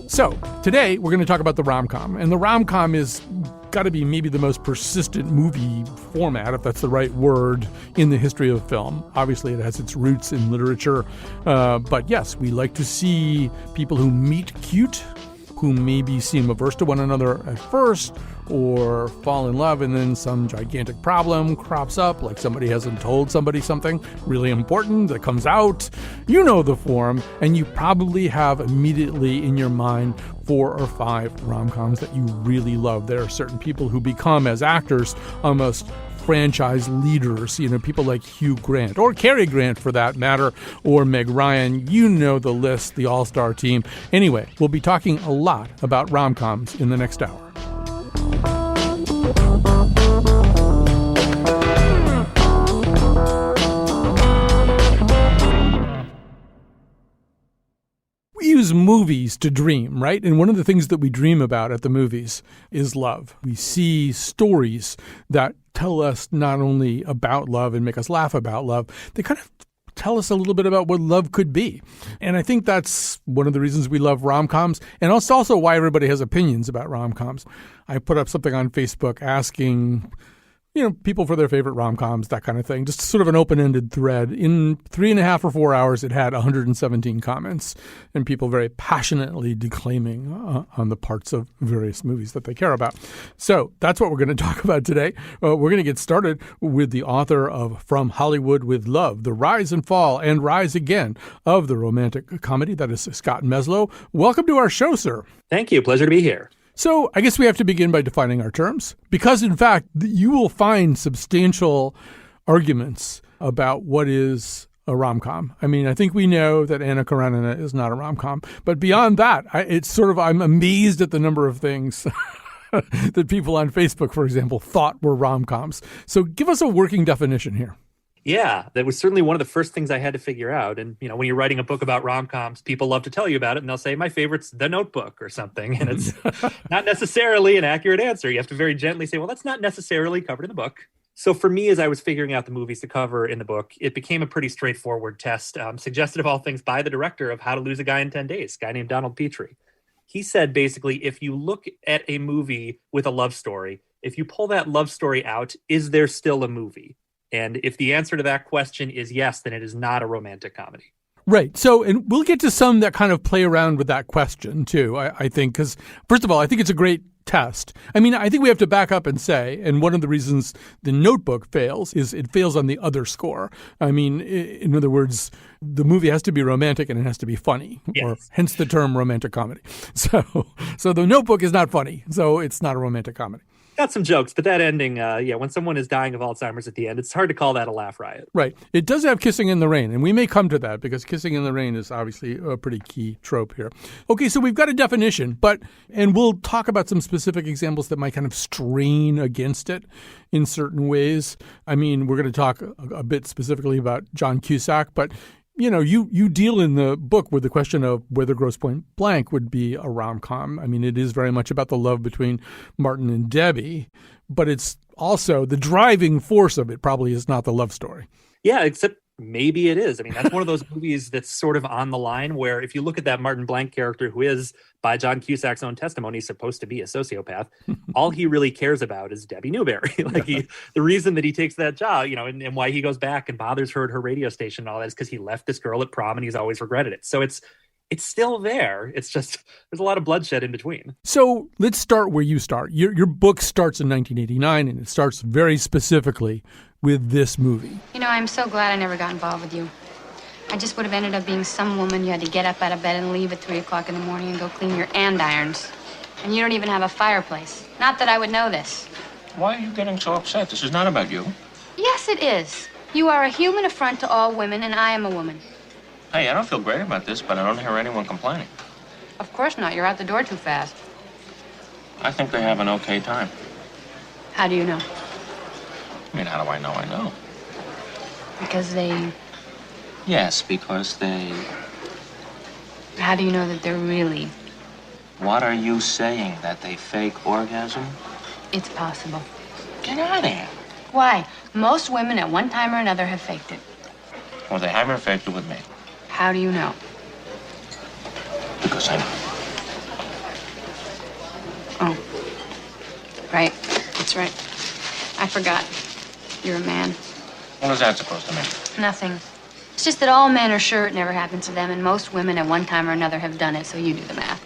So, today we're going to talk about the rom-com. And the rom-com is got to be maybe the most persistent movie format, if that's the right word, in the history of film. Obviously, it has its roots in literature. But yes, we like to see people who meet cute, who maybe seem averse to one another at first, or fall in love, and then some gigantic problem crops up, like somebody hasn't told somebody something really important that comes out. You know the form, and you probably have immediately in your mind 4 or 5 rom-coms that you really love. There are certain people who become, as actors, almost franchise leaders, people like Hugh Grant, or Cary Grant for that matter, or Meg Ryan. You know the list, the all-star team. Anyway, we'll be talking a lot about rom-coms in the next hour. We use movies to dream, right? And one of the things that we dream about at the movies is love. We see stories that tell us not only about love and make us laugh about love, they kind of tell us a little bit about what love could be. And I think that's one of the reasons we love rom-coms, and also why everybody has opinions about rom-coms. I put up something on Facebook asking people for their favorite rom-coms, that kind of thing. Just sort of an open-ended thread. In 3.5 or 4 hours, it had 117 comments and people very passionately declaiming on the parts of various movies that they care about. So that's what we're going to talk about today. We're going to get started with the author of From Hollywood with Love, The Rise and Fall and Rise Again of the romantic comedy. That is Scott Meslow. Welcome to our show, sir. Thank you. Pleasure to be here. So I guess we have to begin by defining our terms, because, in fact, you will find substantial arguments about what is a rom-com. I mean, I think we know that Anna Karenina is not a rom-com. But beyond that, I'm amazed at the number of things that people on Facebook, for example, thought were rom-coms. So give us a working definition here. Yeah, that was certainly one of the first things I had to figure out. And, when you're writing a book about rom-coms, people love to tell you about it. And they'll say, my favorite's The Notebook or something. And it's not necessarily an accurate answer. You have to very gently say, well, that's not necessarily covered in the book. So for me, as I was figuring out the movies to cover in the book, it became a pretty straightforward test, suggested of all things by the director of How to Lose a Guy in 10 Days, a guy named Donald Petrie. He said, basically, if you look at a movie with a love story, if you pull that love story out, is there still a movie? And if the answer to that question is yes, then it is not a romantic comedy. Right. So, and we'll get to some that kind of play around with that question, too, I think, because, first of all, I think it's a great test. I mean, I think we have to back up and say, and one of the reasons The Notebook fails is it fails on the other score. I mean, in other words, the movie has to be romantic and it has to be funny, yes. Or hence the term romantic comedy. So The Notebook is not funny, so it's not a romantic comedy. Got some jokes, but that ending, when someone is dying of Alzheimer's at the end, it's hard to call that a laugh riot. Right. It does have Kissing in the Rain, and we may come to that because Kissing in the Rain is obviously a pretty key trope here. Okay, so we've got a definition, and we'll talk about some specific examples that might kind of strain against it in certain ways. I mean, we're going to talk a bit specifically about John Cusack, but you deal in the book with the question of whether Grosse Pointe Blank would be a rom-com. I mean, it is very much about the love between Martin and Debbie, but it's also the driving force of it probably is not the love story. Yeah, except maybe it is. I mean, that's one of those movies that's sort of on the line where if you look at that Martin Blank character who is, by John Cusack's own testimony, supposed to be a sociopath, all he really cares about is Debbie Newberry. The reason that he takes that job, and why he goes back and bothers her at her radio station and all that is because he left this girl at prom and he's always regretted it. So it's still there. It's just there's a lot of bloodshed in between. So let's start where you start. Your book starts in 1989, and it starts very specifically with this movie. I'm so glad I never got involved with you. I just would have ended up being some woman you had to get up out of bed and leave at 3 o'clock in the morning and go clean your andirons. And you don't even have a fireplace. Not that I would know this. Why are you getting so upset? This is not about you. Yes, it is. You are a human affront to all women, and I am a woman. Hey, I don't feel great about this, but I don't hear anyone complaining. Of course not. You're out the door too fast. I think they have an okay time. How do you know? I mean, how do I know? I know. Because they... Yes, because they... How do you know that they're really... What are you saying? That they fake orgasm? It's possible. Get out of here. Why? Most women at one time or another have faked it. Well, they haven't faked it with me. How do you know? Because I'm... Oh. Right. That's right. I forgot. You're a man. What is that supposed to mean? Nothing. It's just that all men are sure it never happened to them, and most women at one time or another have done it, so you do the math.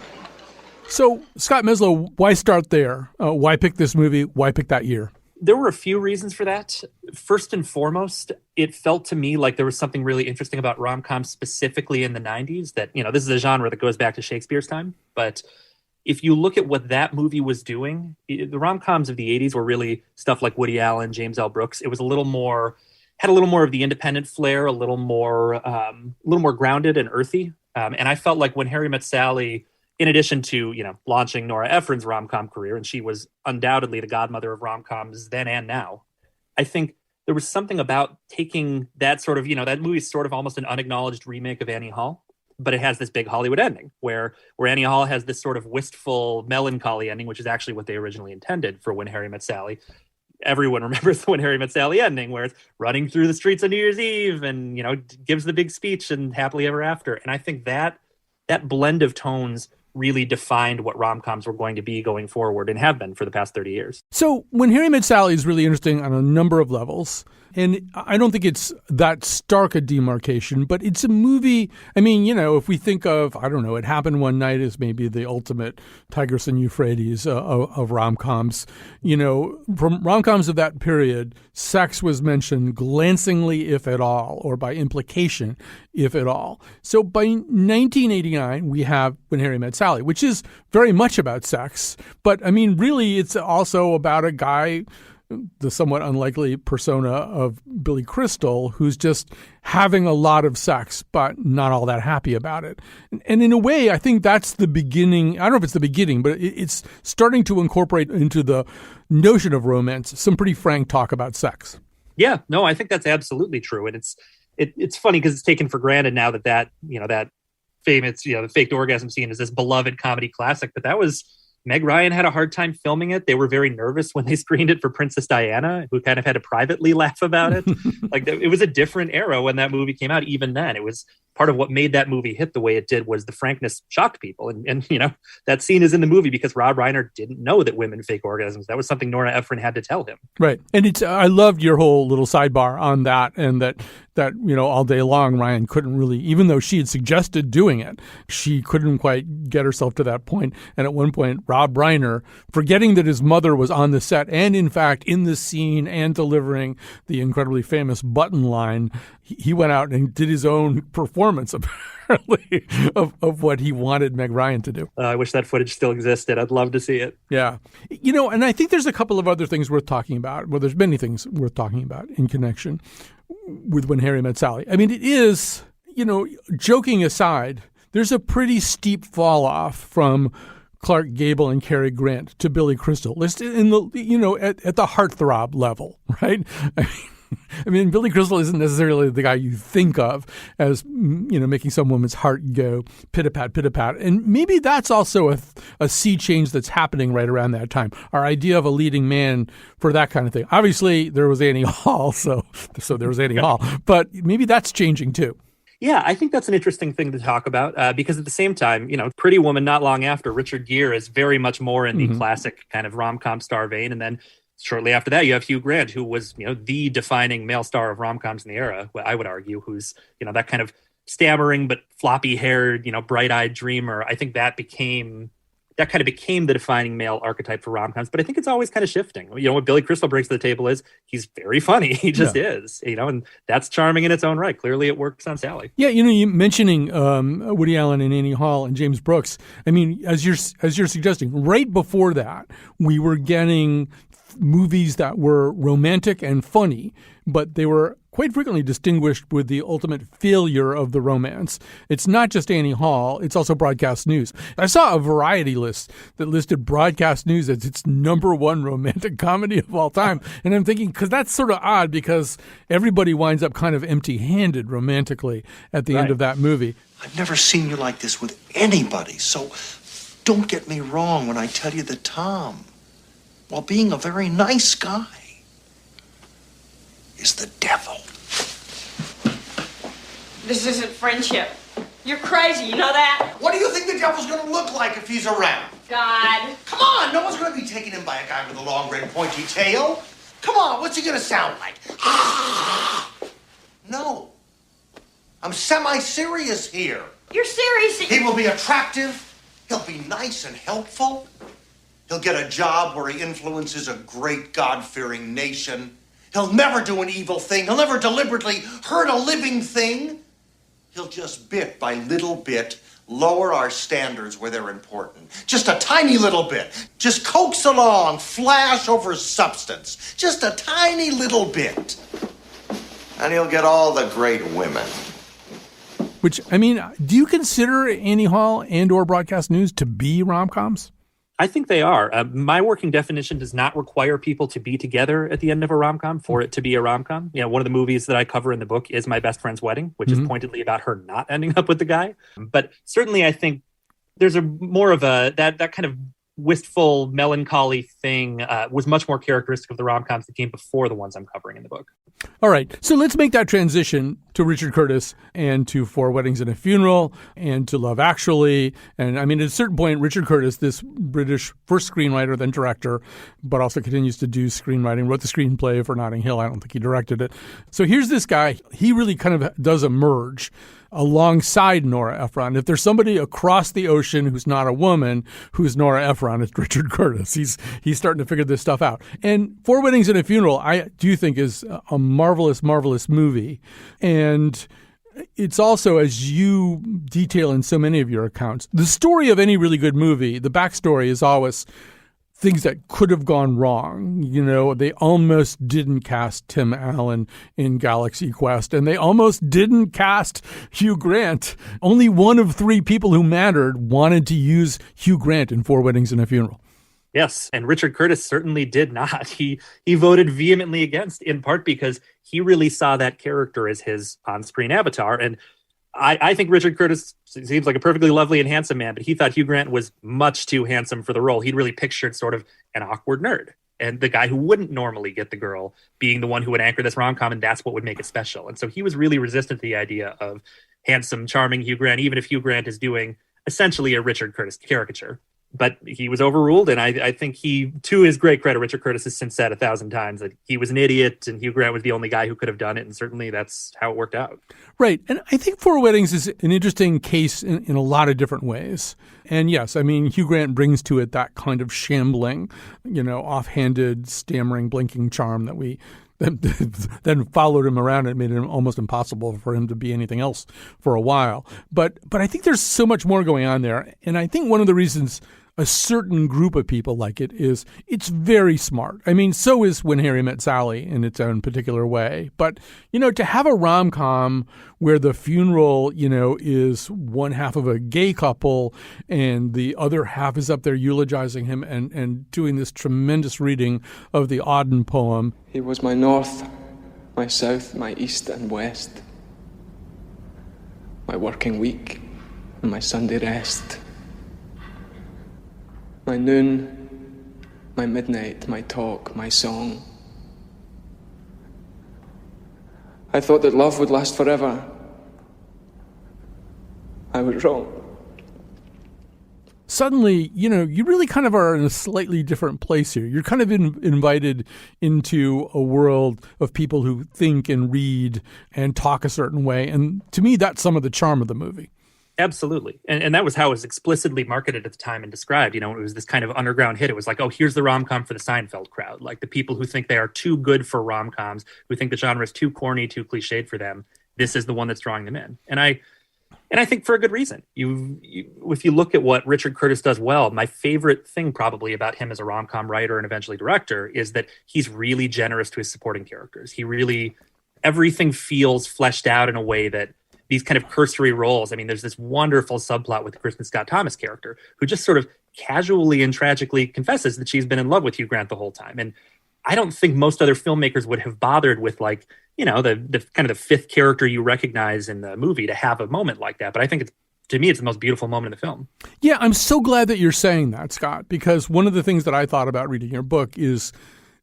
So, Scott Meslow, why start there? Why pick this movie? Why pick that year? There were a few reasons for that. First and foremost, it felt to me like there was something really interesting about rom-coms specifically in the 90s that, this is a genre that goes back to Shakespeare's time. But if you look at what that movie was doing, the rom-coms of the 80s were really stuff like Woody Allen, James L. Brooks. It was had a little more of the independent flair, a little more grounded and earthy. And I felt like When Harry Met Sally, in addition to, launching Nora Ephron's rom-com career, and she was undoubtedly the godmother of rom-coms then and now, I think there was something about taking that sort of, that movie's sort of almost an unacknowledged remake of Annie Hall, but it has this big Hollywood ending where Annie Hall has this sort of wistful melancholy ending, which is actually what they originally intended for When Harry Met Sally. Everyone remembers the When Harry Met Sally ending where it's running through the streets on New Year's Eve and, gives the big speech and happily ever after. And I think that blend of tones really defined what rom-coms were going to be going forward and have been for the past 30 years. So When Harry Met Sally is really interesting on a number of levels. And I don't think it's that stark a demarcation, but it's a movie. I mean, if we think of, It Happened One Night as maybe the ultimate Tigris and Euphrates of rom-coms. From rom-coms of that period, sex was mentioned glancingly, if at all, or by implication, if at all. So by 1989, we have When Harry Met Sally, which is very much about sex. But, really, it's also about a guy, the somewhat unlikely persona of Billy Crystal, who's just having a lot of sex, but not all that happy about it. And in a way, I think that's the beginning. I don't know if it's the beginning, but it's starting to incorporate into the notion of romance some pretty frank talk about sex. Yeah, no, I think that's absolutely true. And it's funny because it's taken for granted now that famous, the faked orgasm scene is this beloved comedy classic, but that was... Meg Ryan had a hard time filming it. They were very nervous when they screened it for Princess Diana, who kind of had to privately laugh about it. It was a different era when that movie came out. Even then, it was part of what made that movie hit the way it did was the frankness shocked people. And that scene is in the movie because Rob Reiner didn't know that women fake orgasms. That was something Nora Ephron had to tell him. Right. And I loved your whole little sidebar on that, and that all day long, Ryan couldn't really, even though she had suggested doing it, she couldn't quite get herself to that point. And at one point, Rob Reiner, forgetting that his mother was on the set and, in fact, in the scene and delivering the incredibly famous button line, he went out and did his own performance, apparently, of what he wanted Meg Ryan to do. I wish that footage still existed. I'd love to see it. Yeah. And I think there's a couple of other things worth talking about. Well, there's many things worth talking about in connection with When Harry Met Sally. I mean, it is, joking aside, there's a pretty steep fall off from Clark Gable and Cary Grant to Billy Crystal, listed in the, at the heartthrob level, right? I mean, Billy Crystal isn't necessarily the guy you think of as, making some woman's heart go pit-a-pat, pit-a-pat. And maybe that's also a sea change that's happening right around that time. Our idea of a leading man for that kind of thing. Obviously, there was Annie Hall, so there was Annie Hall. But maybe that's changing too. Yeah, I think that's an interesting thing to talk about because at the same time, Pretty Woman not long after, Richard Gere is very much more in the classic kind of rom-com star vein. And then shortly after that, you have Hugh Grant, who was, the defining male star of rom-coms in the era, I would argue, who's, that kind of stammering but floppy-haired, bright-eyed dreamer. I think that kind of became the defining male archetype for rom-coms. But I think it's always kind of shifting. What Billy Crystal brings to the table is he's very funny. He just is, and that's charming in its own right. Clearly it works on Sally. Yeah, you mentioning Woody Allen and Annie Hall and James Brooks. I mean, as you're suggesting, right before that, we were getting movies that were romantic and funny, but they were quite frequently distinguished with the ultimate failure of the romance. It's not just Annie Hall, it's also Broadcast News. I saw a variety list that listed Broadcast News as its number one romantic comedy of all time. And I'm thinking, because that's sort of odd, because everybody winds up kind of empty-handed romantically at the end of that movie. I've never seen you like this with anybody, so don't get me wrong when I tell you that Tom, while being a very nice guy, is the devil. This isn't friendship. You're crazy, you know that? What do you think the devil like if he's around? God. Come on, no one's going to be taken in by a guy with a long, red, pointy tail. Come on, what's he going to sound like? No. I'm semi-serious here. You're serious? He will be attractive. He'll be nice and helpful. He'll get a job where he influences a great God-fearing nation. He'll never do an evil thing. He'll never deliberately hurt a living thing. He'll just bit by little bit lower our standards where they're important. Just a tiny little bit. Just coax along, flash over substance. Just a tiny little bit. And he'll get all the great women. Which, I mean, do you consider Annie Hall and or broadcast news to be rom-coms? I think they are. My working definition does not require people to be together at the end of a rom-com for it to be a rom-com. You know, one of the movies that I cover in the book is My Best Friend's Wedding, which is pointedly about her not ending up with the guy. But certainly I think there's a more of a, that kind of wistful, melancholy thing was much more characteristic of the rom-coms that came before the ones I'm covering in the book. All right, so let's make that transition to Richard Curtis and to Four Weddings and a Funeral and to Love Actually. And I mean, at a certain point, Richard Curtis, this British first screenwriter, then director, but also continues to do screenwriting, wrote the screenplay for Notting Hill. I don't think he directed it. So here's this guy. He really kind of does emerge alongside Nora Ephron. If there's somebody across the ocean who's not a woman, who's Nora Ephron, it's Richard Curtis. He's starting to figure this stuff out. And Four Weddings and a Funeral, I do think is a marvelous, marvelous movie. And it's also, as you detail in so many of your accounts, the story of any really good movie, the backstory is always things that could have gone wrong. You know, they almost didn't cast Tim Allen in Galaxy Quest, and they almost didn't cast Hugh Grant. Only one of three people who mattered wanted to use Hugh Grant in Four Weddings and a Funeral. Yes, and Richard Curtis certainly did not. He voted vehemently against, in part because he really saw that character as his on-screen avatar. And I think Richard Curtis seems like a perfectly lovely and handsome man, but he thought Hugh Grant was much too handsome for the role. He'd really pictured sort of an awkward nerd and the guy who wouldn't normally get the girl being the one who would anchor this rom-com, and that's what would make it special. And so he was really resistant to the idea of handsome, charming Hugh Grant, even if Hugh Grant is doing essentially a Richard Curtis caricature. But he was overruled, and I think he, to his great credit, Richard Curtis has since said 1,000 times that he was an idiot and Hugh Grant was the only guy who could have done it, and certainly that's how it worked out. Right, and I think Four Weddings is an interesting case in a lot of different ways. And yes, I mean, Hugh Grant brings to it that kind of shambling, you know, offhanded, stammering, blinking charm that we then followed him around and made it almost impossible for him to be anything else for a while. But I think there's so much more going on there, and I think one of the reasons a certain group of people like it is it's very smart. I mean, so is When Harry Met Sally in its own particular way. But, you know, to have a rom-com where the funeral, you know, is one half of a gay couple and the other half is up there eulogizing him and doing this tremendous reading of the Auden poem. He was my north, my south, my east and west, my working week and my Sunday rest. My noon, my midnight, my talk, my song. I thought that love would last forever. I was wrong. Suddenly, you know, you really kind of are in a slightly different place here. You're kind of invited into a world of people who think and read and talk a certain way. And to me, that's some of the charm of the movie. Absolutely. And that was how it was explicitly marketed at the time and described. You know, it was this kind of underground hit. It was like, oh, here's the rom-com for the Seinfeld crowd. Like the people who think they are too good for rom-coms, who think the genre is too corny, too cliched for them. This is the one that's drawing them in. And I think for a good reason. If you look at what Richard Curtis does well, my favorite thing probably about him as a rom-com writer and eventually director is that he's really generous to his supporting characters. Everything feels fleshed out in a way that these kind of cursory roles. I mean, there's this wonderful subplot with the Kristen Scott Thomas character who just sort of casually and tragically confesses that she's been in love with Hugh Grant the whole time. And I don't think most other filmmakers would have bothered with, like, you know, the kind of the fifth character you recognize in the movie to have a moment like that. But I think to me, it's the most beautiful moment in the film. Yeah, I'm so glad that you're saying that, Scott, because one of the things that I thought about reading your book is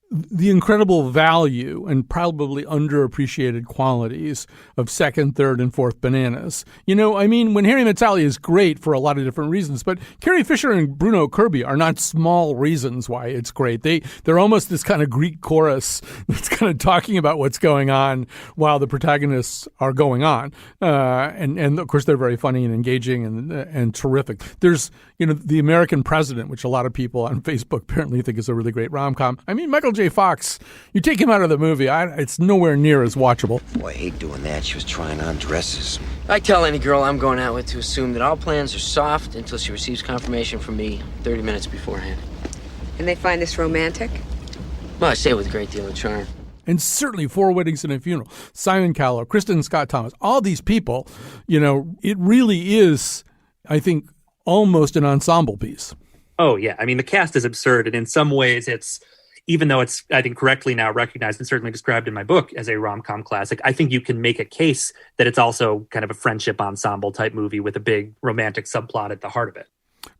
the incredible value and probably underappreciated qualities of second, third, and fourth bananas. When Harry Met Sally is great for a lot of different reasons, but Carrie Fisher and Bruno Kirby are not small reasons why it's great. They're almost this kind of Greek chorus that's kind of talking about what's going on while the protagonists are going on. And of course, they're very funny and engaging and terrific. There's, The American President, which a lot of people on Facebook apparently think is a really great rom-com. Michael J. Fox, you take him out of the movie, it's nowhere near as watchable. Boy, I hate doing that. She was trying on dresses. I tell any girl I'm going out with to assume that all plans are soft until she receives confirmation from me 30 minutes beforehand. And they find this romantic? Well, I say it with a great deal of charm. And certainly 4 Weddings and a Funeral, Simon Callow, Kristen Scott Thomas, all these people, it really is, I think, almost an ensemble piece. Oh, yeah. The cast is absurd. And in some ways, even though it's, I think, correctly now recognized and certainly described in my book as a rom-com classic, I think you can make a case that it's also kind of a friendship ensemble type movie with a big romantic subplot at the heart of it.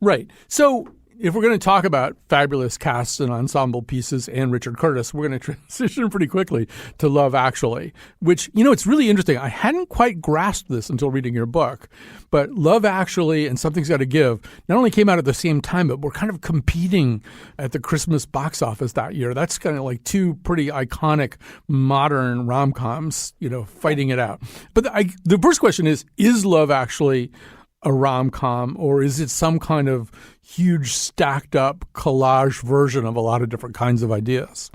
Right. So if we're going to talk about fabulous casts and ensemble pieces and Richard Curtis, we're going to transition pretty quickly to Love Actually, which, it's really interesting. I hadn't quite grasped this until reading your book, but Love Actually and Something's Gotta Give not only came out at the same time, but were kind of competing at the Christmas box office that year. That's kind of like 2 pretty iconic modern rom-coms, fighting it out. But the first question is Love Actually a rom-com, or is it some kind of huge stacked up collage version of a lot of different kinds of ideas?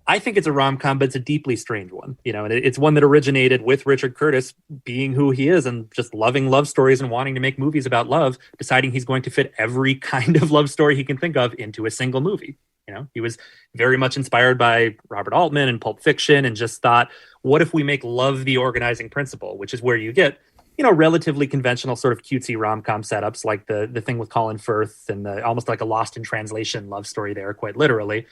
I think it's a rom-com, but it's a deeply strange one. And it's one that originated with Richard Curtis being who he is and just loving love stories and wanting to make movies about love, deciding he's going to fit every kind of love story he can think of into a single movie. He was very much inspired by Robert Altman and Pulp Fiction and just thought, what if we make love the organizing principle, which is where you get relatively conventional sort of cutesy rom-com setups like the thing with Colin Firth and almost like a Lost in Translation love story there, quite literally.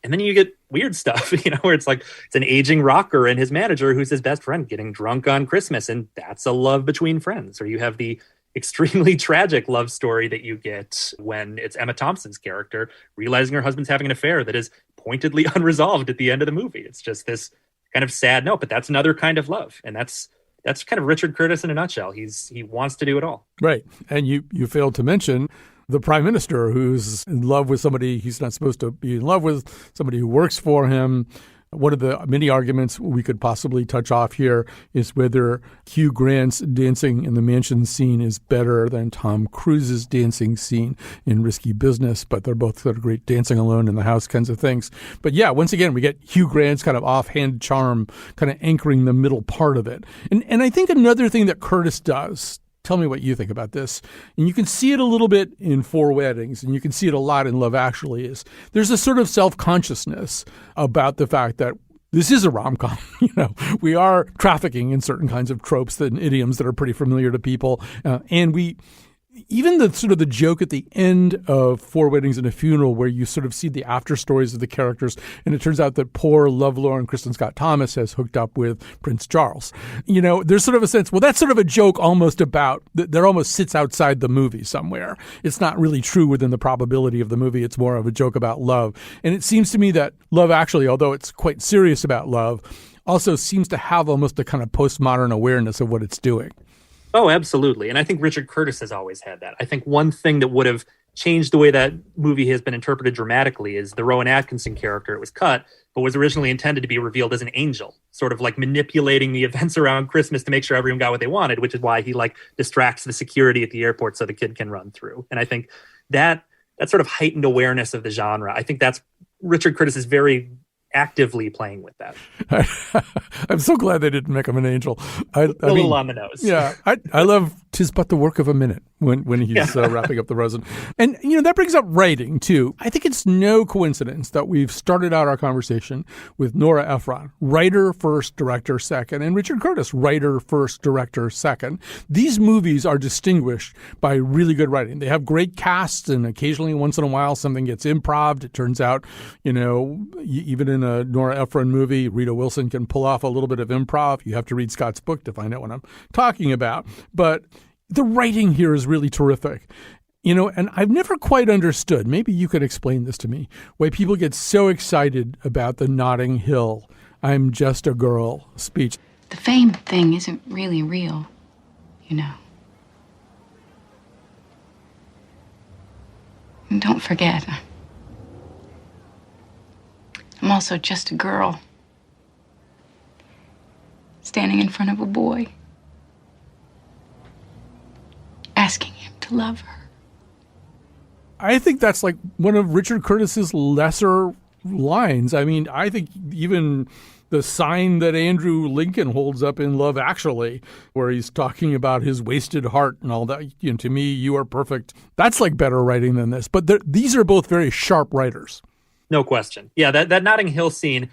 And then you get weird stuff, where it's like it's an aging rocker and his manager who's his best friend getting drunk on Christmas. And that's a love between friends. Or you have the extremely tragic love story that you get when it's Emma Thompson's character realizing her husband's having an affair that is pointedly unresolved at the end of the movie. It's just this kind of sad note, but that's another kind of love. And that's kind of Richard Curtis in a nutshell. He wants to do it all. Right. And you failed to mention the prime minister who's in love with somebody he's not supposed to be in love with, somebody who works for him. One of the many arguments we could possibly touch off here is whether Hugh Grant's dancing in the mansion scene is better than Tom Cruise's dancing scene in Risky Business, but they're both sort of great dancing alone in the house kinds of things. But yeah, once again, we get Hugh Grant's kind of offhand charm kind of anchoring the middle part of it. And I think another thing that Curtis does, tell me what you think about this, and you can see it a little bit in 4 Weddings, and you can see it a lot in Love Actually, is there's a sort of self-consciousness about the fact that this is a rom-com. We are trafficking in certain kinds of tropes and idioms that are pretty familiar to people, and even the sort of the joke at the end of 4 Weddings and a Funeral, where you sort of see the after stories of the characters, and it turns out that poor lovelorn Kristen Scott Thomas has hooked up with Prince Charles. There's sort of a sense, well, that's sort of a joke almost about that almost sits outside the movie somewhere. It's not really true within the probability of the movie. It's more of a joke about love. And it seems to me that Love Actually, although it's quite serious about love, also seems to have almost a kind of postmodern awareness of what it's doing. Oh, absolutely. And I think Richard Curtis has always had that. I think one thing that would have changed the way that movie has been interpreted dramatically is the Rowan Atkinson character. It was cut, but was originally intended to be revealed as an angel, sort of like manipulating the events around Christmas to make sure everyone got what they wanted, which is why he distracts the security at the airport so the kid can run through. And I think that sort of heightened awareness of the genre, I think that's Richard Curtis is very actively playing with that. I'm so glad they didn't make him an angel. A little on the nose. Yeah, I love "'Tis but the work of a minute" when he's wrapping up the rose. And that brings up writing too. I think it's no coincidence that we've started out our conversation with Nora Ephron, writer first, director second, and Richard Curtis, writer first, director second. These movies are distinguished by really good writing. They have great casts, and occasionally, once in a while, something gets improv. It turns out, even in a Nora Ephron movie, Rita Wilson can pull off a little bit of improv. You have to read Scott's book to find out what I'm talking about. But the writing here is really terrific. You know, and I've never quite understood, maybe you could explain this to me, why people get so excited about the Notting Hill, I'm just a girl speech. The fame thing isn't really real, you know. And don't forget, I'm also just a girl standing in front of a boy, asking him to love her. I think that's like one of Richard Curtis's lesser lines. I mean, I think even the sign that Andrew Lincoln holds up in Love Actually, where he's talking about his wasted heart and all that, you know, to me, you are perfect. That's like better writing than this. But these are both very sharp writers. No question. Yeah, that Notting Hill scene,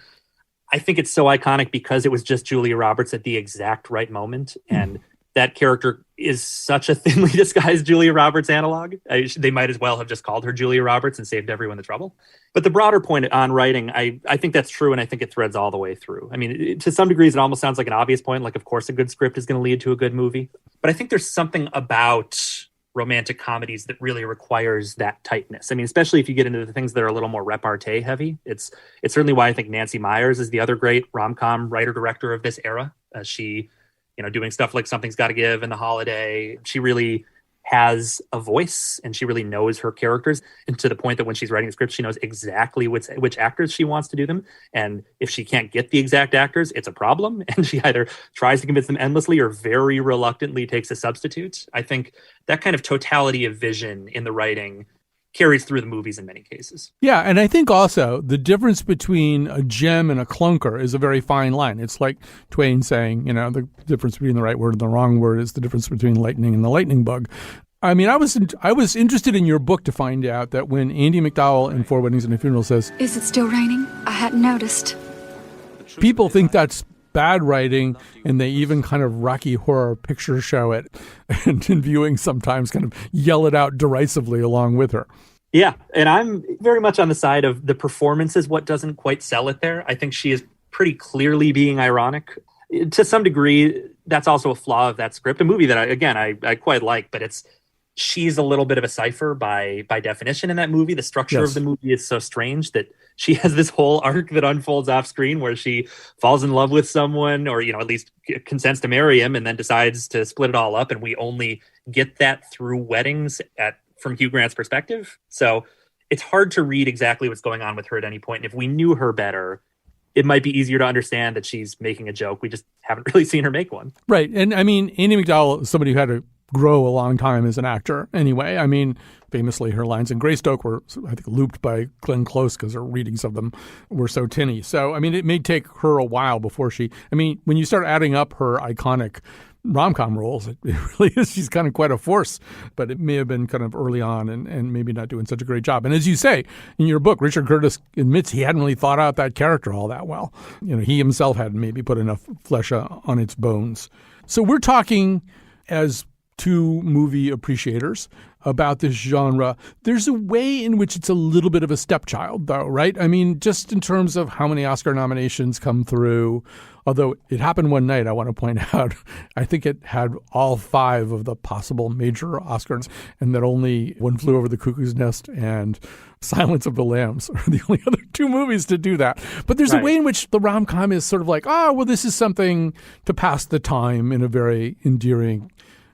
I think it's so iconic because it was just Julia Roberts at the exact right moment. And that character is such a thinly disguised Julia Roberts analog. They might as well have just called her Julia Roberts and saved everyone the trouble. But the broader point on writing, I think that's true, and I think it threads all the way through. I mean, to some degrees, it almost sounds like an obvious point, like, of course, a good script is going to lead to a good movie. But I think there's something about romantic comedies that really requires that tightness. I mean, especially if you get into the things that are a little more repartee heavy. It's certainly why I think Nancy Meyers is the other great rom-com writer-director of this era. She, you know, doing stuff like Something's Gotta Give and The Holiday. She really has a voice and she really knows her characters, and to the point that when she's writing the script, she knows exactly which actors she wants to do them. And if she can't get the exact actors, it's a problem. And she either tries to convince them endlessly or very reluctantly takes a substitute. I think that kind of totality of vision in the writing carries through the movies in many cases. Yeah, and I think also the difference between a gem and a clunker is a very fine line. It's like Twain saying, you know, the difference between the right word and the wrong word is the difference between lightning and the lightning bug. I mean, I was interested in your book to find out that when Andie MacDowell in Four Weddings and a Funeral says, "Is it still raining? I hadn't noticed." People think that's bad writing, and they even kind of Rocky Horror Picture Show it, and in viewing sometimes kind of yell it out derisively along with her. Yeah, and I'm very much on the side of the performance is what doesn't quite sell it there. I think she is pretty clearly being ironic. To some degree, that's also a flaw of that script. A movie that, I quite like, but she's a little bit of a cipher by definition in that movie. The structure of the movie is so strange that she has this whole arc that unfolds off screen where she falls in love with someone, or, you know, at least consents to marry him, and then decides to split it all up. And we only get that through weddings from Hugh Grant's perspective. So it's hard to read exactly what's going on with her at any point. And if we knew her better, it might be easier to understand that she's making a joke. We just haven't really seen her make one. Right. And I mean, Andie MacDowell is somebody who had to grow a long time as an actor anyway. I mean, famously, her lines in Greystoke were, I think, looped by Glenn Close because her readings of them were so tinny. So, I mean, it may take her a while before when you start adding up her iconic rom-com roles, it really is. She's kind of quite a force, but it may have been kind of early on and maybe not doing such a great job. And as you say in your book, Richard Curtis admits he hadn't really thought out that character all that well. You know, he himself hadn't maybe put enough flesh on its bones. So we're talking as two movie appreciators about this genre. There's a way in which it's a little bit of a stepchild, though, right? I mean, just in terms of how many Oscar nominations come through, although it happened one night, I want to point out, I think it had all 5 of the possible major Oscars, and that only One Flew Over the Cuckoo's Nest and Silence of the Lambs are the only other 2 movies to do that. But there's a way in which the rom-com is sort of like, this is something to pass the time in a very endearing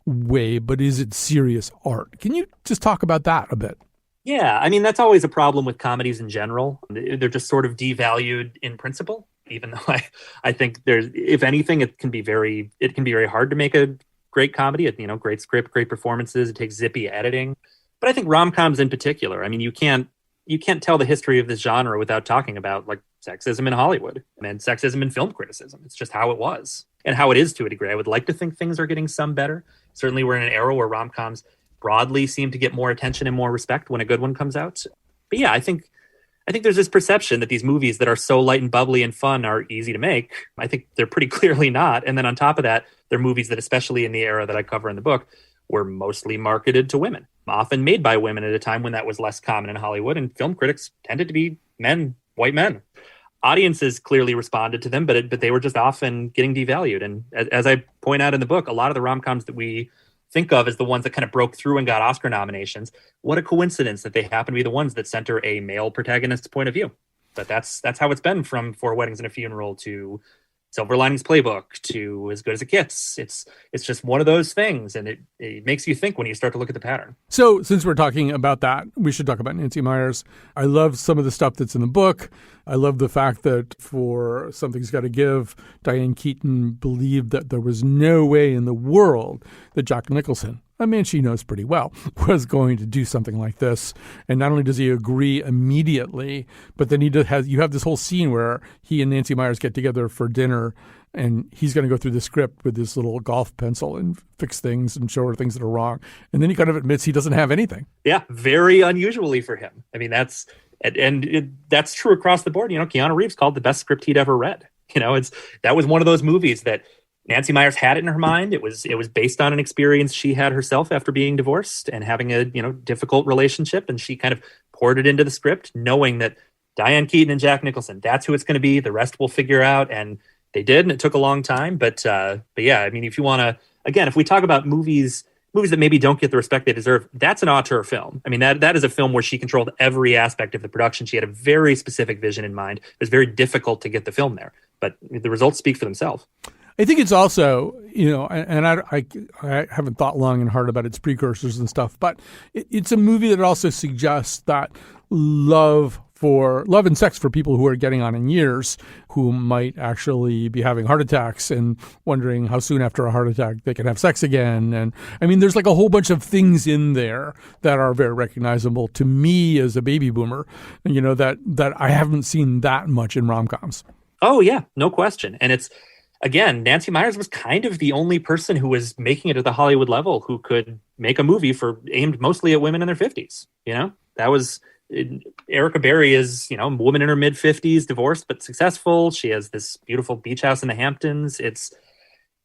way, but is it serious art? Can you just talk about that a bit? Yeah, I mean, that's always a problem with comedies in general. They're just sort of devalued in principle, even though I think there's, if anything, it can be very hard to make a great comedy. You know, great script, great performances. It takes zippy editing. But I think rom-coms in particular, I mean, you can't tell the history of this genre without talking about, like, sexism in Hollywood and sexism in film criticism. It's just how it was and how it is to a degree. I would like to think things are getting some better. Certainly we're in an era where rom-coms broadly seem to get more attention and more respect when a good one comes out. But yeah, I think there's this perception that these movies that are so light and bubbly and fun are easy to make. I think they're pretty clearly not. And then on top of that, they're movies that, especially in the era that I cover in the book, were mostly marketed to women, often made by women at a time when that was less common in Hollywood, and film critics tended to be men, white men. Audiences clearly responded to them, but they were just often getting devalued. And as I point out in the book, a lot of the rom-coms that we think of as the ones that kind of broke through and got Oscar nominations. What a coincidence that they happen to be the ones that center a male protagonist's point of view. But that's how it's been, from Four Weddings and a Funeral to Silver Linings Playbook to As Good as It Gets. It's just one of those things, and it makes you think when you start to look at the pattern. So since we're talking about that, we should talk about Nancy Meyers. I love some of the stuff that's in the book. I love the fact that for Something's Gotta Give, Diane Keaton believed that there was no way in the world that Jack Nicholson, a man she knows pretty well, was going to do something like this. And not only does he agree immediately, but then you have this whole scene where he and Nancy Meyers get together for dinner, and he's going to go through the script with this little golf pencil and fix things and show her things that are wrong. And then he kind of admits he doesn't have anything. Yeah, very unusually for him. I mean, that's true across the board. Keanu Reeves called the best script he'd ever read. That was one of those movies that Nancy Meyers had it in her mind. It was based on an experience she had herself after being divorced and having a difficult relationship, and she kind of poured it into the script, knowing that Diane Keaton and Jack Nicholson, that's who it's going to be. The rest we'll figure out, and they did, and it took a long time. But yeah, I mean, if you want to, again, if we talk about movies that maybe don't get the respect they deserve, that's an auteur film. I mean, that is a film where she controlled every aspect of the production. She had a very specific vision in mind. It was very difficult to get the film there, but the results speak for themselves. I think it's also, and I haven't thought long and hard about its precursors and stuff, but it's a movie that also suggests that love and sex for people who are getting on in years, who might actually be having heart attacks and wondering how soon after a heart attack they can have sex again. And I mean, there's like a whole bunch of things in there that are very recognizable to me as a baby boomer, that I haven't seen that much in rom-coms. Oh yeah, no question. And it's, again, Nancy Meyers was kind of the only person who was making it at the Hollywood level who could make a movie aimed mostly at women in their 50s. That was Erica Berry is, a woman in her mid 50s, divorced but successful. She has this beautiful beach house in the Hamptons.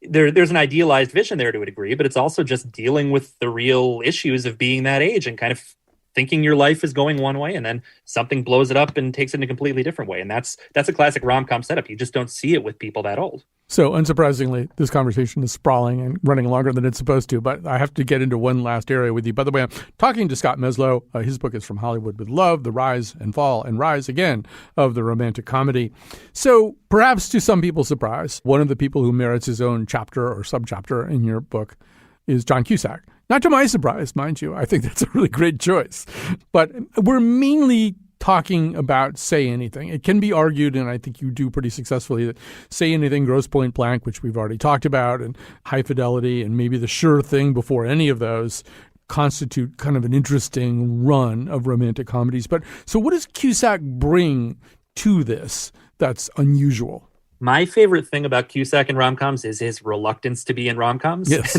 There's an idealized vision there to a degree, but it's also just dealing with the real issues of being that age and kind of thinking your life is going one way, and then something blows it up and takes it in a completely different way. And that's a classic rom-com setup. You just don't see it with people that old. So unsurprisingly, this conversation is sprawling and running longer than it's supposed to, but I have to get into one last area with you. By the way, I'm talking to Scott Meslow. His book is From Hollywood with Love, The Rise and Fall and Rise Again of the Romantic Comedy. So perhaps to some people's surprise, one of the people who merits his own chapter or subchapter in your book is John Cusack. Not to my surprise, mind you. I think that's a really great choice. But we're mainly talking about Say Anything. It can be argued, and I think you do pretty successfully, that Say Anything, Grosse Pointe Blank, which we've already talked about, and High Fidelity, and maybe The Sure Thing before any of those, constitute kind of an interesting run of romantic comedies. But so what does Cusack bring to this that's unusual? My favorite thing about Cusack in rom-coms is his reluctance to be in rom-coms. Yes.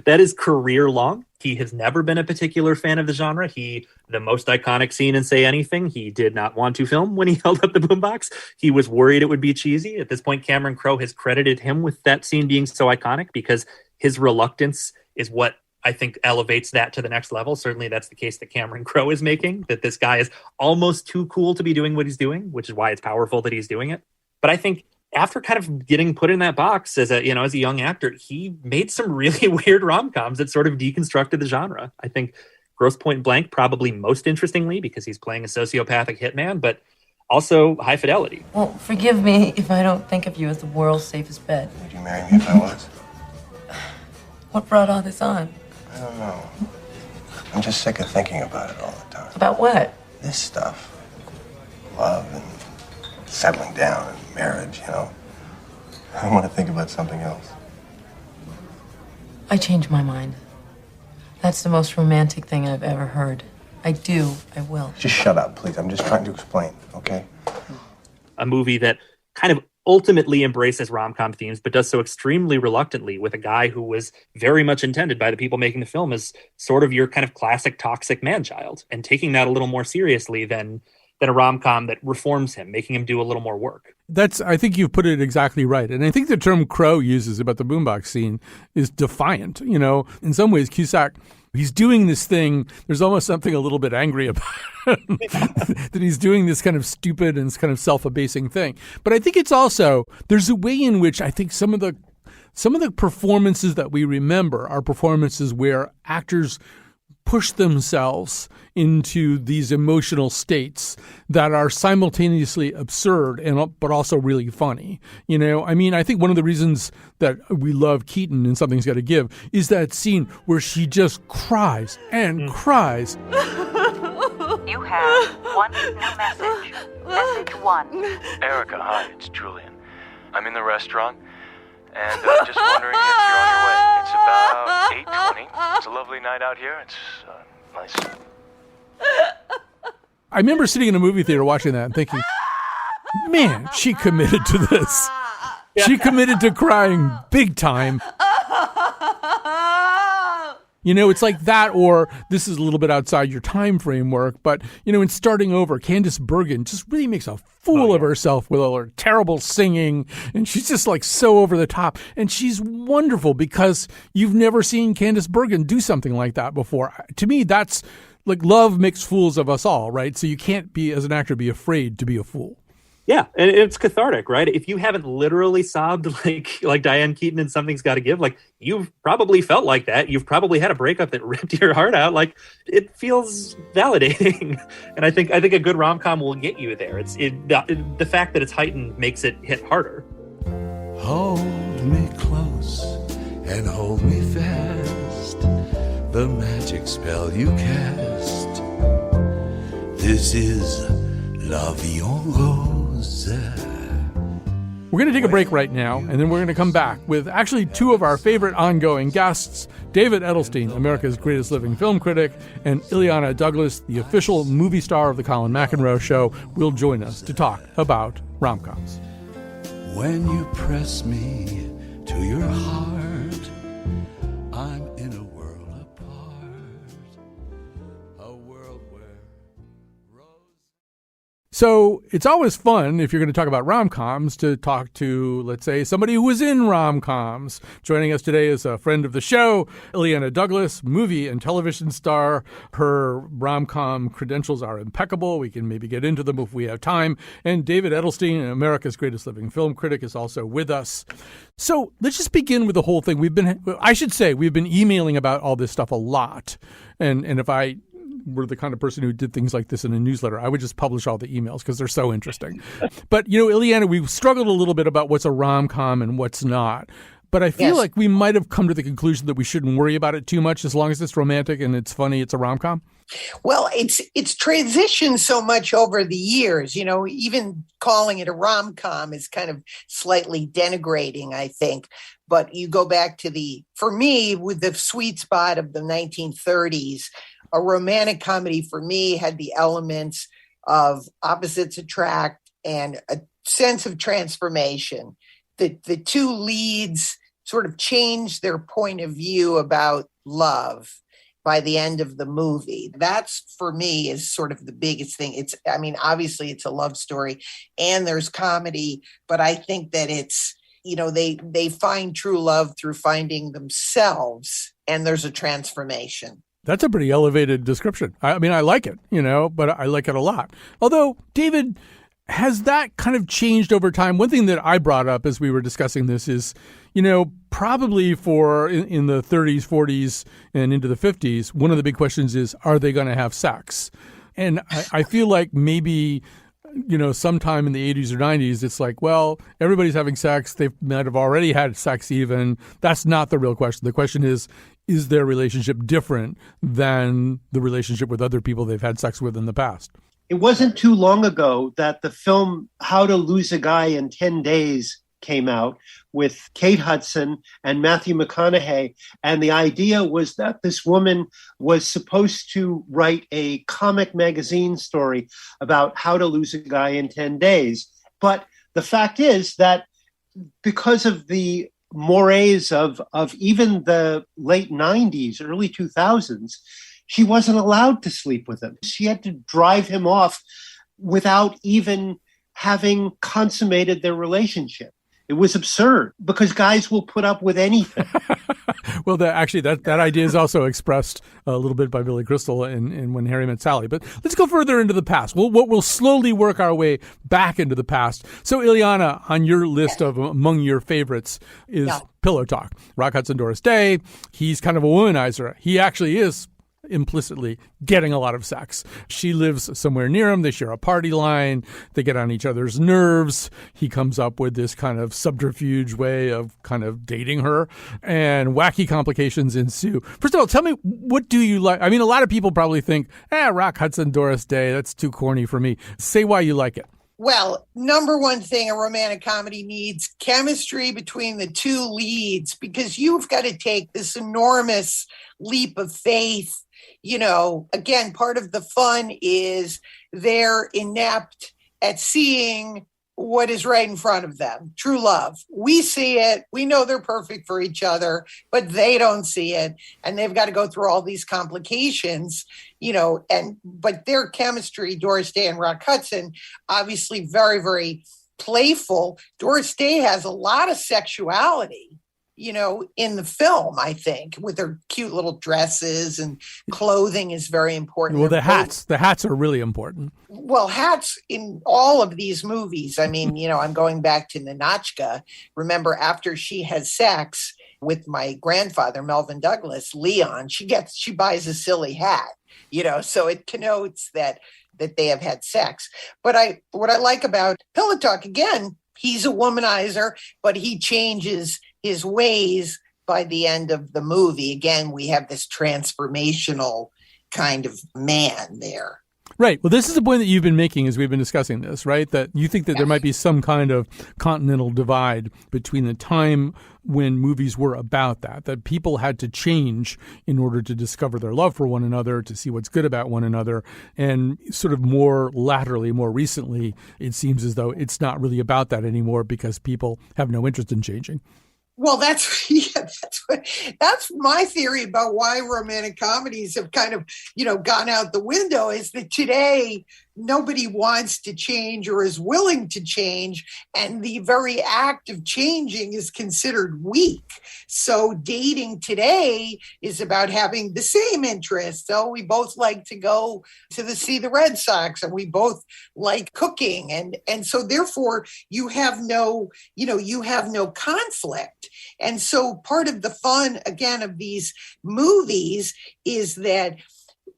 that is career long. He has never been a particular fan of the genre. The most iconic scene in Say Anything, he did not want to film when he held up the boombox. He was worried it would be cheesy. At this point, Cameron Crowe has credited him with that scene being so iconic because his reluctance is what I think elevates that to the next level. Certainly that's the case that Cameron Crowe is making, that this guy is almost too cool to be doing what he's doing, which is why it's powerful that he's doing it. But I think after kind of getting put in that box as a young actor, he made some really weird rom-coms that sort of deconstructed the genre. I think Grosse Pointe Blank probably most interestingly because he's playing a sociopathic hitman, but also High Fidelity. Well, forgive me if I don't think of you as the world's safest bet. Would you marry me if I was? What brought all this on? I don't know. I'm just sick of thinking about it all the time. About what? This stuff. Love and settling down and marriage, I want to think about something else. I changed my mind. That's the most romantic thing I've ever heard. I will. Just shut up, please. I'm just trying to explain, okay? A movie that kind of ultimately embraces rom-com themes, but does so extremely reluctantly with a guy who was very much intended by the people making the film as sort of your kind of classic toxic man-child, and taking that a little more seriously than a rom-com that reforms him, making him do a little more work. I think you've put it exactly right. And I think the term Crowe uses about the boombox scene is defiant. In some ways, Cusack, he's doing this thing. There's almost something a little bit angry about him, that he's doing this kind of stupid and kind of self-abasing thing. But I think it's also, there's a way in which I think some of the some of the performances that we remember are performances where actors push themselves into these emotional states that are simultaneously absurd but also really funny. You know, I mean, I think one of the reasons that we love Keaton in Something's Gotta Give is that scene where she just cries and cries. You have one new message. Message 1. Erica, hi, it's Julian. I'm in the restaurant, and just wondering if you're on your way. It's about 8:20. It's a lovely night out here. It's nice. I remember sitting in a movie theater watching that and thinking, man, she committed to this. She committed to crying big time. You know, it's like that, or this is a little bit outside your time framework, but, you know, in Starting Over, Candice Bergen just really makes a fool of herself with all her terrible singing, and she's just like so over the top. And she's wonderful because you've never seen Candice Bergen do something like that before. To me, that's like love makes fools of us all, right? So you can't be, as an actor, be afraid to be a fool. Yeah, and it's cathartic, right? If you haven't literally sobbed like Diane Keaton in Something's Gotta Give, like you've probably felt like that. You've probably had a breakup that ripped your heart out. Like it feels validating, and I think a good rom-com will get you there. The fact that it's heightened makes it hit harder. Hold me close and hold me fast. The magic spell you cast. This is La Vie en Rose. We're going to take a break right now, and then we're going to come back with actually two of our favorite ongoing guests, David Edelstein, America's greatest living film critic, and Illeana Douglas, the official movie star of the Colin McEnroe Show, will join us to talk about rom-coms. When you press me to your heart, I'm in a world apart, a world where... So it's always fun, if you're going to talk about rom-coms, to talk to, let's say, somebody who was in rom-coms. Joining us today is a friend of the show, Illeana Douglas, movie and television star. Her rom-com credentials are impeccable. We can maybe get into them if we have time. And David Edelstein, America's greatest living film critic, is also with us. So let's just begin with the whole thing. We've been emailing about all this stuff a lot. And if I were the kind of person who did things like this in a newsletter, I would just publish all the emails because they're so interesting. But, you know, Illeana, we've struggled a little bit about what's a rom-com and what's not. But I feel like we might have come to the conclusion that we shouldn't worry about it too much. As long as it's romantic and it's funny, it's a rom-com. Well, it's transitioned so much over the years. You know, even calling it a rom-com is kind of slightly denigrating, I think. But you go back to for me, with the sweet spot of the 1930s, a romantic comedy for me had the elements of opposites attract and a sense of transformation. The two leads sort of changed their point of view about love by the end of the movie. That's, for me, is sort of the biggest thing. Obviously it's a love story and there's comedy, but I think that it's, you know, they find true love through finding themselves, and there's a transformation. That's a pretty elevated description. I mean, I like it, you know, but I like it a lot. Although, David, has that kind of changed over time? One thing that I brought up as we were discussing this is, you know, probably in the 30s, 40s, and into the 50s, one of the big questions is, are they going to have sex? And I feel like maybe, you know, sometime in the 80s or 90s, it's like, well, everybody's having sex. They might have already had sex even. That's not the real question. The question is their relationship different than the relationship with other people they've had sex with in the past? It wasn't too long ago that the film How to Lose a Guy in 10 Days came out with Kate Hudson and Matthew McConaughey. And the idea was that this woman was supposed to write a comic magazine story about how to lose a guy in 10 days. But the fact is that because of the mores of even the late 90s, early 2000s, she wasn't allowed to sleep with him. She had to drive him off without even having consummated their relationship. It was absurd because guys will put up with anything. Well, that idea is also expressed a little bit by Billy Crystal in When Harry Met Sally. But let's go further into the past. We'll slowly work our way back into the past. So, Ileana, on your list of among your favorites is Pillow Talk. Rock Hudson, Doris Day. He's kind of a womanizer. He actually is implicitly getting a lot of sex. She lives somewhere near him. They share a party line. They get on each other's nerves. He comes up with this kind of subterfuge way of kind of dating her, and wacky complications ensue. First of all, tell me, what do you like? I mean, a lot of people probably think, Rock Hudson, Doris Day, that's too corny for me. Say why you like it. Well, number one thing a romantic comedy needs, chemistry between the two leads, because you've got to take this enormous leap of faith. You know, again, part of the fun is they're inept at seeing what is right in front of them. True love. We see it. We know they're perfect for each other, but they don't see it. And they've got to go through all these complications, you know, but their chemistry, Doris Day and Rock Hudson, obviously very, very playful. Doris Day has a lot of sexuality, you know, in the film, I think, with her cute little dresses, and clothing is very important. Well, the hats are really important. Well, hats in all of these movies. I mean, you know, I'm going back to Ninotchka. Remember, after she has sex with my grandfather, Melvin Douglas, Leon, she buys a silly hat, you know, so it connotes that they have had sex. But what I like about Pillow Talk, again, he's a womanizer, but he changes his ways by the end of the movie. Again, we have this transformational kind of man there. Right. Well, this is the point that you've been making as we've been discussing this, right? That you think that there might be some kind of continental divide between the time when movies were about that people had to change in order to discover their love for one another, to see what's good about one another. And sort of more laterally, more recently, it seems as though it's not really about that anymore because people have no interest in changing. Well, that's my theory about why romantic comedies have kind of, you know, gone out the window, is that today nobody wants to change or is willing to change, and the very act of changing is considered weak. So dating today is about having the same interests. So we both like to go to see the Red Sox, and we both like cooking, and so therefore you have no conflict. And so part of the fun, again, of these movies is that,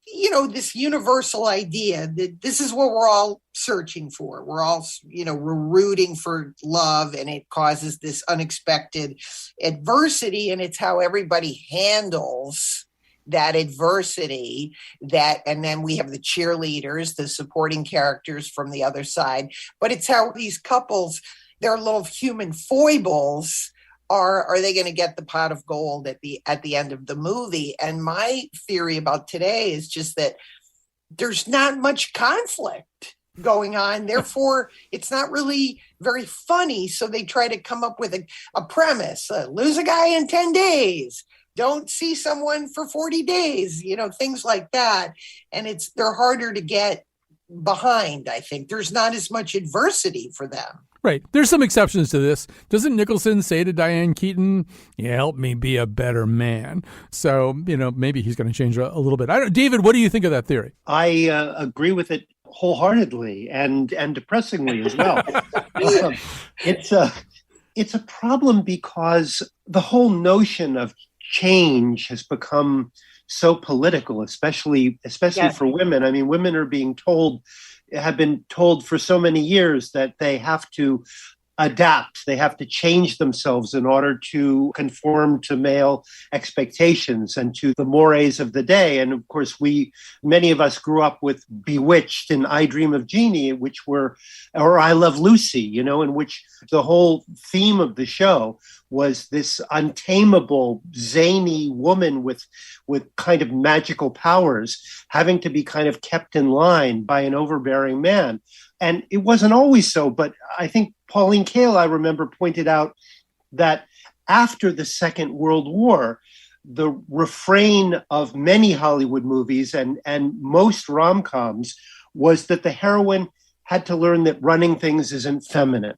you know, this universal idea that this is what we're all searching for. We're all, you know, we're rooting for love, and it causes this unexpected adversity, and it's how everybody handles that adversity, and then we have the cheerleaders, the supporting characters from the other side. But it's how these couples, their little human foibles, are they going to get the pot of gold at the end of the movie? And my theory about today is just that there's not much conflict going on. Therefore, it's not really very funny. So they try to come up with a premise. Lose a guy in 10 days. Don't see someone for 40 days. You know, things like that. And they're harder to get behind, I think. There's not as much adversity for them. Right. There's some exceptions to this. Doesn't Nicholson say to Diane Keaton, help me be a better man? So, you know, maybe he's going to change a little bit. David, what do you think of that theory? I agree with it wholeheartedly and depressingly as well. It's a problem because the whole notion of change has become so political, especially for women. I mean, women have been told for so many years that they have to adapt. They have to change themselves in order to conform to male expectations and to the mores of the day. And of course, many of us grew up with Bewitched and I Dream of Jeannie, or I Love Lucy, you know, in which the whole theme of the show was this untamable, zany woman with kind of magical powers having to be kind of kept in line by an overbearing man. And it wasn't always so, but I think Pauline Kael, I remember, pointed out that after the Second World War, the refrain of many Hollywood movies and most rom-coms was that the heroine had to learn that running things isn't feminine.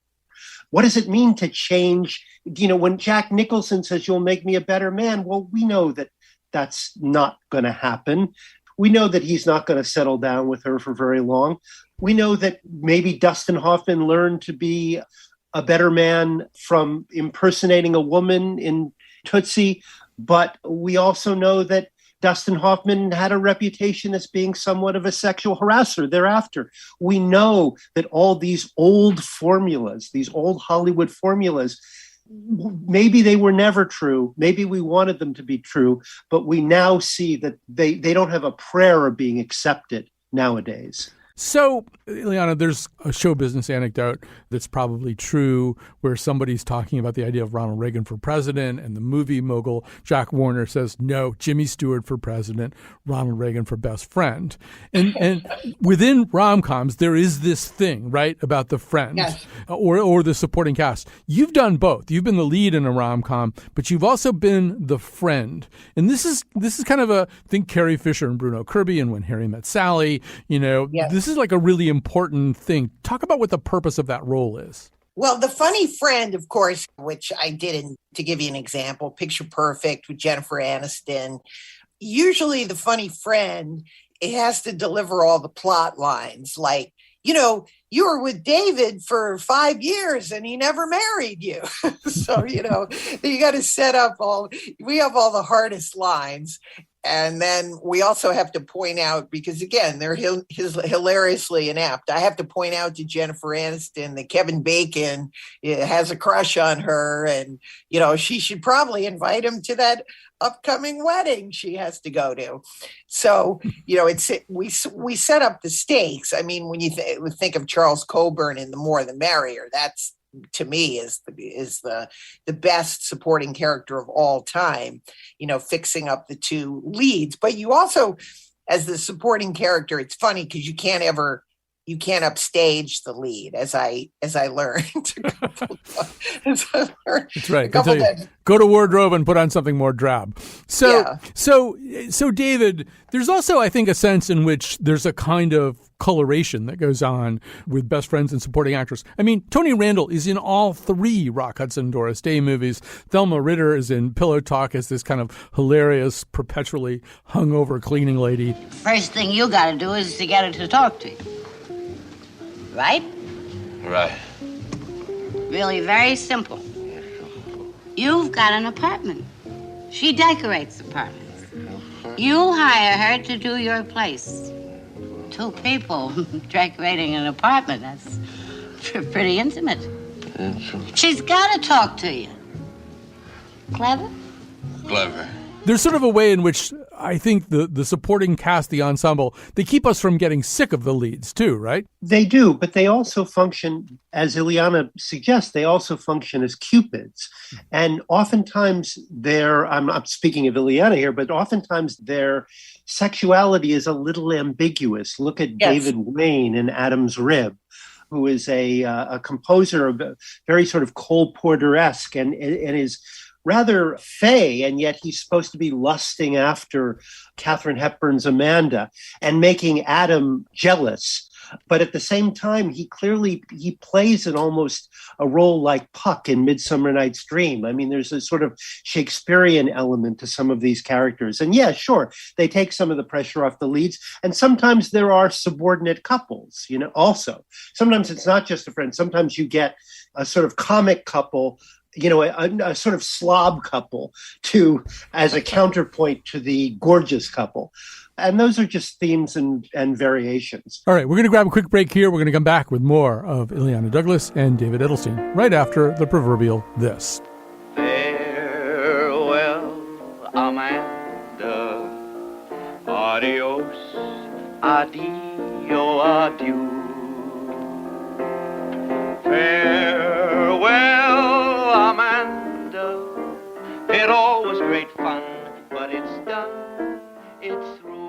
What does it mean to change? When Jack Nicholson says, "You'll make me a better man," well, we know that that's not going to happen. We know that he's not going to settle down with her for very long. We know that maybe Dustin Hoffman learned to be a better man from impersonating a woman in Tootsie, but we also know that Dustin Hoffman had a reputation as being somewhat of a sexual harasser thereafter. We know that all these old formulas, these old Hollywood formulas, maybe they were never true. Maybe we wanted them to be true, but we now see that they don't have a prayer of being accepted nowadays. So, Ileana, there's a show business anecdote that's probably true where somebody's talking about the idea of Ronald Reagan for president, and the movie mogul Jack Warner says, no, Jimmy Stewart for president, Ronald Reagan for best friend. And within rom-coms, there is this thing, right, about the friend, yes, or the supporting cast. You've done both. You've been the lead in a rom-com, but you've also been the friend. And this is kind of think Carrie Fisher and Bruno Kirby and When Harry Met Sally, yes. This is like a really important thing. Talk about what the purpose of that role is. Well, the funny friend, of course, which I did, to give you an example, Picture Perfect with Jennifer Aniston. Usually the funny friend, it has to deliver all the plot lines. Like, you were with David for 5 years and he never married you. So, you got to set up we have all the hardest lines. And then we also have to point out, because again, they're hilariously inept. I have to point out to Jennifer Aniston that Kevin Bacon has a crush on her, and she should probably invite him to that upcoming wedding she has to go to. So we set up the stakes. I mean, when you think of Charles Coburn in The More the Merrier, that's, to me, is the best supporting character of all time, fixing up the two leads. But you also, as the supporting character, it's funny because you can't upstage the lead, as I learned. That's right. Go to wardrobe and put on something more drab. So David, there's also, I think, a sense in which there's a kind of coloration that goes on with best friends and supporting actors. I mean, Tony Randall is in all 3 Rock Hudson, Doris Day movies. Thelma Ritter is in Pillow Talk as this kind of hilarious, perpetually hungover cleaning lady. First thing you got to do is to get her to talk to you. Right? Right. Really very simple. You've got an apartment. She decorates apartments. You hire her to do your place. 2 people decorating an apartment, that's pretty intimate. She's got to talk to you. Clever? Clever. There's sort of a way in which I think the supporting cast, the ensemble, they keep us from getting sick of the leads too, right? They do, but they also function, as Ileana suggests, they also function as cupids. And oftentimes I'm not speaking of Ileana here, but oftentimes their sexuality is a little ambiguous. Look at David Wayne in Adam's Rib, who is a composer of very sort of Cole Porter-esque and is rather fey, and yet he's supposed to be lusting after Katharine Hepburn's Amanda and making Adam jealous. But at the same time, he plays an almost a role like Puck in Midsummer Night's Dream. I mean, there's a sort of Shakespearean element to some of these characters. And yeah, sure, they take some of the pressure off the leads. And sometimes there are subordinate couples, also. Sometimes it's not just a friend. Sometimes you get a sort of comic couple, a sort of slob couple as a counterpoint to the gorgeous couple. And those are just themes and variations. All right, we're going to grab a quick break here. We're going to come back with more of Ileana Douglas and David Edelstein right after the proverbial this. Farewell, Amanda. Adios, adio, adieu. Farewell, Amanda. It all was great fun, but it's done. It's through.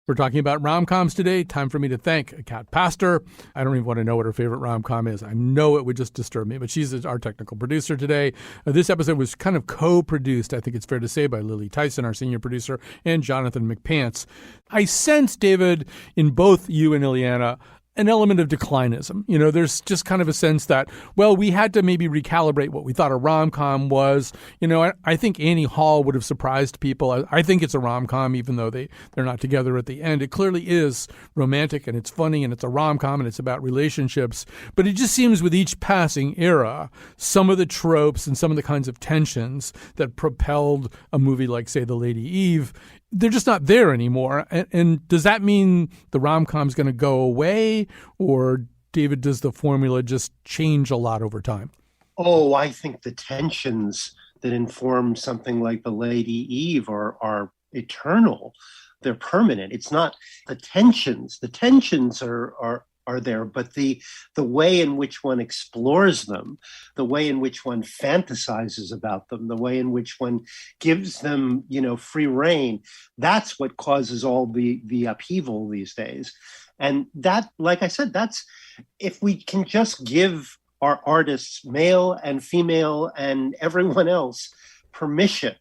We're talking about rom-coms today. Time for me to thank Kat Pastor. I don't even want to know what her favorite rom-com is. I know it would just disturb me, but she's our technical producer today. This episode was kind of co-produced, I think it's fair to say, by Lily Tyson, our senior producer, and Jonathan McPants. I sense, David, in both you and Ileana, an element of declinism. You know, there's just kind of a sense that, well, we had to maybe recalibrate what we thought a rom-com was. You know, I think Annie Hall would have surprised people. I think it's a rom-com, even though they're not together at the end. It clearly is romantic, and it's funny, and it's a rom-com, and it's about relationships. But it just seems with each passing era, some of the tropes and some of the kinds of tensions that propelled a movie like, say, The Lady Eve, they're just not there anymore. And does that mean the rom-com is going to go away? Or, David, does the formula just change a lot over time? Oh, I think the tensions that inform something like The Lady Eve are eternal. They're permanent. It's not the tensions. The tensions are there, but the way in which one explores them, the way in which one fantasizes about them, the way in which one gives them, free rein, that's what causes all the upheaval these days. And that, like I said, that's, if we can just give our artists, male and female and everyone else, permission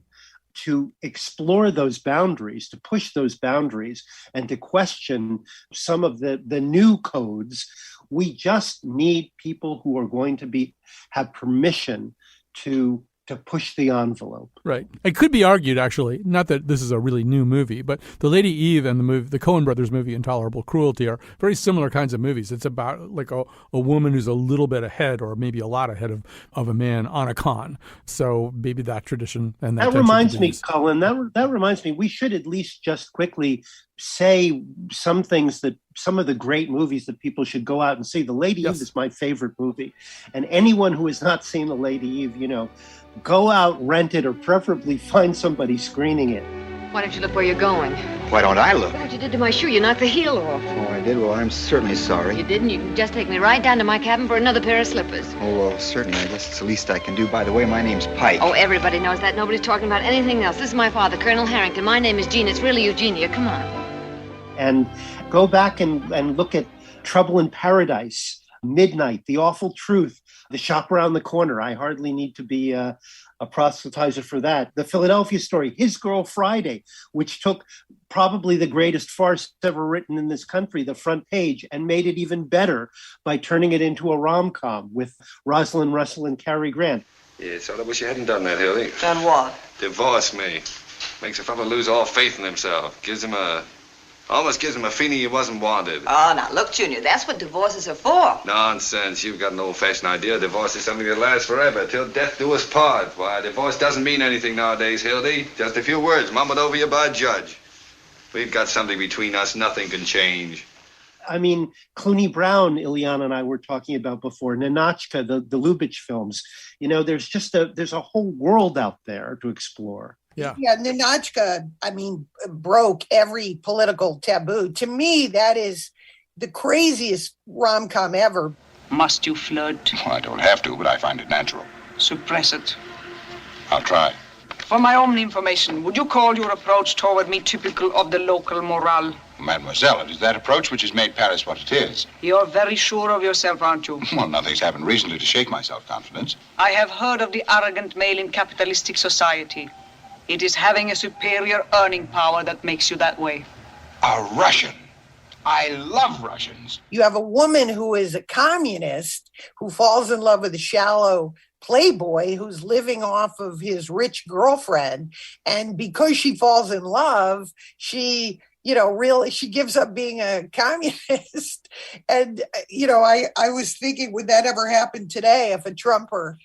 to explore those boundaries, to push those boundaries, and to question some of the new codes. We just need people who are going to have permission to push the envelope. Right. It could be argued, actually, not that this is a really new movie, but The Lady Eve and the Coen brothers movie Intolerable Cruelty are very similar kinds of movies. It's about like a woman who's a little bit ahead, or maybe a lot ahead of a man on a con. So maybe that tradition and that reminds me, Colin, that reminds me, we should at least just quickly say some things that some of the great movies that people should go out and see. The Lady Eve is my favorite movie. And anyone who has not seen The Lady Eve, go out, rent it, or preferably find somebody screening it. Why don't you look where you're going? Why don't I look? What you did to my shoe, you knocked the heel off. Oh, I did? Well, I'm certainly sorry. You didn't? You can just take me right down to my cabin for another pair of slippers. Oh, well, certainly. I guess it's the least I can do. By the way, my name's Pike. Oh, everybody knows that. Nobody's talking about anything else. This is my father, Colonel Harrington. My name is Jean. It's really Eugenia. Come on. And go back and look at Trouble in Paradise, Midnight, The Awful Truth, The Shop Around the Corner. I hardly need to be a proselytizer for that. The Philadelphia Story, His Girl Friday, which took probably the greatest farce ever written in this country, the front page, and made it even better by turning it into a rom-com with Rosalind Russell and Cary Grant. Yes, I wish you hadn't done that, Hildy. Done what? Divorce me. Makes a fellow lose all faith in himself. Almost gives him a feeling he wasn't wanted. Oh, now look, Junior, that's what divorces are for. Nonsense. You've got an old-fashioned idea. Divorce is something that lasts forever, till death do us part. Why, divorce doesn't mean anything nowadays, Hildy. Just a few words mumbled over you by a judge. We've got something between us nothing can change. I mean, Clooney Brown, Ileana and I were talking about before, Ninotchka, the Lubitsch films. There's a whole world out there to explore. Yeah, Ninotchka, broke every political taboo. To me, that is the craziest rom-com ever. Must you flirt? Well, I don't have to, but I find it natural. Suppress it. I'll try. For my own information, would you call your approach toward me typical of the local morale? Mademoiselle, it is that approach which has made Paris what it is. You're very sure of yourself, aren't you? Well, nothing's happened recently to shake my self-confidence. I have heard of the arrogant male in capitalistic society. It is having a superior earning power that makes you that way. A Russian. I love Russians. You have a woman who is a communist who falls in love with a shallow playboy who's living off of his rich girlfriend. And because she falls in love, she gives up being a communist. And, I was thinking, would that ever happen today if a Trumper,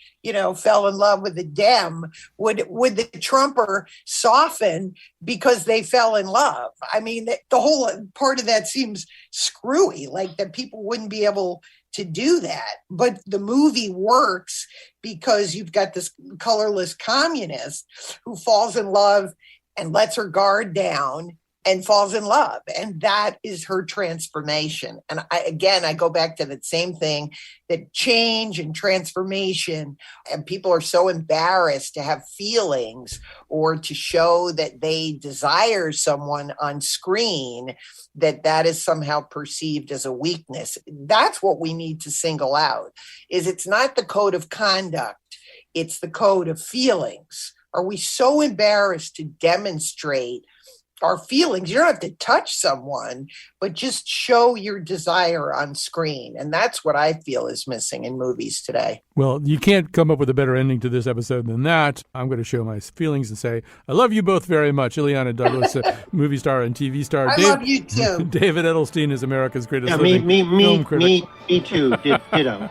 fell in love with a Dem? Would the Trumper soften because they fell in love? I mean, the whole part of that seems screwy, like that people wouldn't be able to do that. But the movie works because you've got this colorless communist who falls in love and lets her guard down and falls in love. And that is her transformation. And I go back to that same thing, that change and transformation, and people are so embarrassed to have feelings or to show that they desire someone on screen, that is somehow perceived as a weakness. That's what we need to single out, is it's not the code of conduct, it's the code of feelings. Are we so embarrassed to demonstrate our feelings. You don't have to touch someone, but just show your desire on screen. And that's what I feel is missing in movies today. Well, you can't come up with a better ending to this episode than that. I'm going to show my feelings and say, I love you both very much. Ileana Douglas, movie star and TV star. I love you too. David Edelstein is America's greatest living film critic. Me too. Ditto.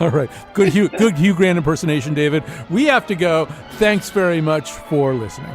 All right. Good Hugh Grant impersonation, David. We have to go. Thanks very much for listening.